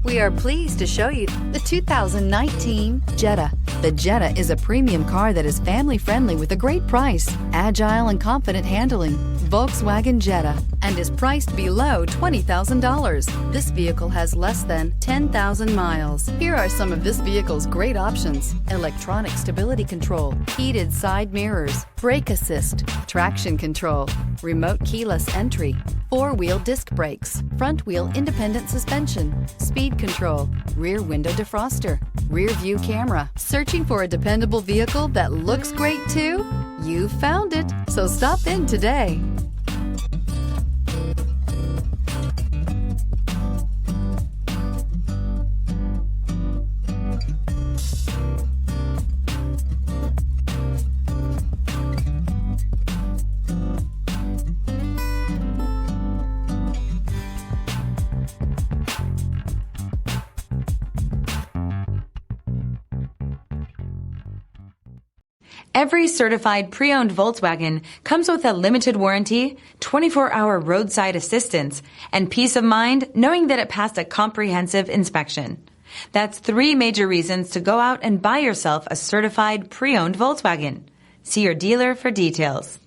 We are pleased to show you the 2019 Jetta. The Jetta is a premium car that is family-friendly with a great price, agile and confident handling. Volkswagen Jetta, and is priced below $20,000. This vehicle has less than 10,000 miles. Here are some of this vehicle's great options: electronic stability control, heated side mirrors, brake assist, traction control, remote keyless entry, four-wheel disc brakes, front-wheel independent suspension, speed control, rear window defroster, rear view camera. Searching for a dependable vehicle that looks great too? You found it, so stop in today. Every certified pre-owned Volkswagen comes with a limited warranty, 24-hour roadside assistance, and peace of mind knowing that it passed a comprehensive inspection. That's 3 major reasons to go out and buy yourself a certified pre-owned Volkswagen. See your dealer for details.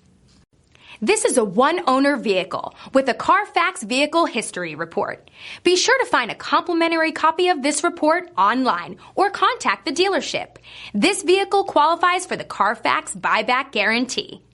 This is a one-owner vehicle with a CARFAX Vehicle History Report. Be sure to find a complimentary copy of this report online or contact the dealership. This vehicle qualifies for the CARFAX Buyback Guarantee.